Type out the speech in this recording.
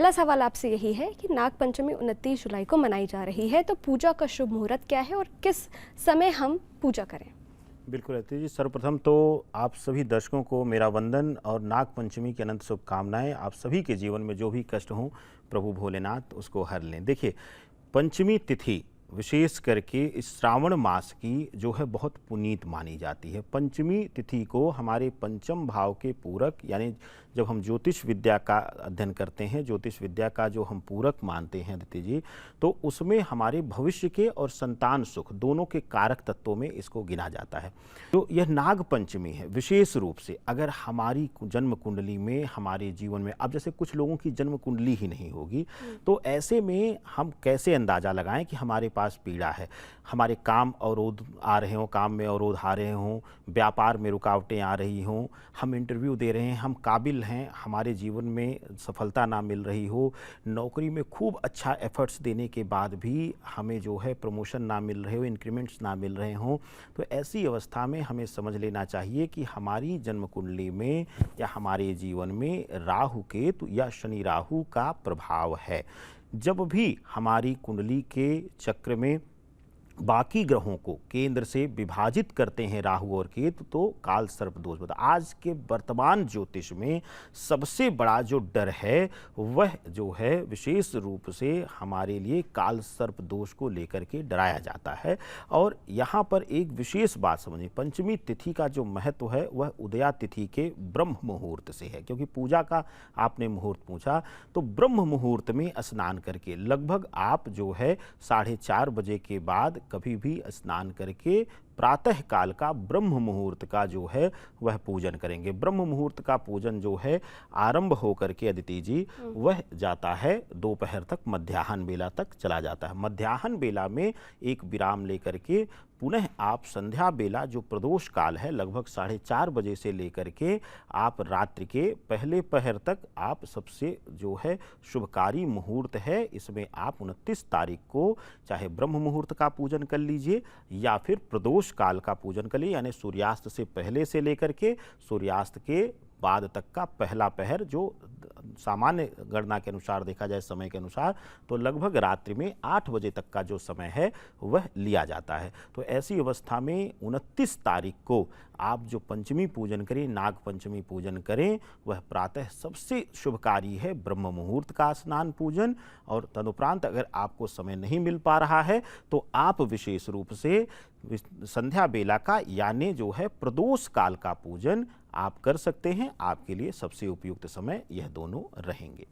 पहला सवाल आपसे यही है कि नाग पंचमी 29 जुलाई को मनाई जा रही है, तो पूजा का शुभ मुहूर्त क्या है और किस समय हम पूजा करें? बिल्कुल अदिति जी, सर्वप्रथम तो आप सभी दर्शकों को मेरा वंदन और नाग पंचमी की अनंत शुभकामनाएं। आप सभी के जीवन में जो भी कष्ट हों, प्रभु भोलेनाथ उसको हर लें। देखिए, पंचमी तिथि विशेष करके इस श्रावण मास की जो है बहुत पुनीत मानी जाती है। पंचमी तिथि को हमारे पंचम भाव के पूरक, यानी जब हम ज्योतिष विद्या का अध्ययन करते हैं, ज्योतिष विद्या का जो हम पूरक मानते हैं अदिति जी, तो उसमें हमारे भविष्य के और संतान सुख दोनों के कारक तत्वों में इसको गिना जाता है। तो यह नाग पंचमी है। विशेष रूप से अगर हमारी जन्म कुंडली में, हमारे जीवन में, अब जैसे कुछ लोगों की जन्म कुंडली ही नहीं होगी, तो ऐसे में हम कैसे अंदाजा लगाएं कि हमारे पास पीड़ा है, हमारे काम अवरोध आ रहे हों, काम में अवरोध आ रहे हों, व्यापार में रुकावटें आ रही हों, हम इंटरव्यू दे रहे हैं, हम काबिल हैं, हमारे जीवन में सफलता ना मिल रही हो, नौकरी में खूब अच्छा एफर्ट्स देने के बाद भी हमें जो है प्रमोशन ना मिल रहे हो, इंक्रीमेंट्स ना मिल रहे हों, तो ऐसी अवस्था में हमें समझ लेना चाहिए कि हमारी जन्म कुंडली में या हमारे जीवन में राहु केतु या शनि राहु का प्रभाव है। जब भी हमारी कुंडली के चक्र में बाकी ग्रहों को केंद्र से विभाजित करते हैं राहु और केतु, तो काल सर्प दोष बता। आज के वर्तमान ज्योतिष में सबसे बड़ा जो डर है वह जो है विशेष रूप से हमारे लिए काल सर्प दोष को लेकर के डराया जाता है। और यहाँ पर एक विशेष बात समझिए, पंचमी तिथि का जो महत्व है वह उदया तिथि के ब्रह्म मुहूर्त से है, क्योंकि पूजा का आपने मुहूर्त पूछा, तो ब्रह्म मुहूर्त में स्नान करके लगभग आप जो है 4:30 बजे के बाद कभी भी स्नान करके प्रातः काल का ब्रह्म मुहूर्त का जो है वह पूजन करेंगे। ब्रह्म मुहूर्त का पूजन जो है आरंभ होकर के अदिति जी वह जाता है दोपहर तक, मध्याह्न बेला तक चला जाता है। मध्याह्न बेला में एक विराम लेकर के पुनः आप संध्या बेला जो प्रदोष काल है लगभग 4:30 बजे से लेकर के आप रात्रि के पहले पहर तक आप सबसे जो है शुभकारी मुहूर्त है, इसमें आप 29 तारीख को चाहे ब्रह्म मुहूर्त का पूजन कर लीजिए या फिर प्रदोष काल का पूजन कर लीजिए, यानी सूर्यास्त से पहले से लेकर के सूर्यास्त के बाद तक का पहला पहर, जो सामान्य गणना के अनुसार देखा जाए समय के अनुसार, तो लगभग रात्रि में 8 बजे तक का जो समय है वह लिया जाता है। तो ऐसी अवस्था में 29 तारीख को आप जो पंचमी पूजन करें, नाग पंचमी पूजन करें, वह प्रातः सबसे शुभकारी है ब्रह्म मुहूर्त का स्नान पूजन। और तदुपरांत अगर आपको समय नहीं मिल पा रहा है तो आप विशेष रूप से संध्या बेला का यानी जो है प्रदोष काल का पूजन आप कर सकते हैं। आपके लिए सबसे उपयुक्त समय यह दोनों रहेंगे।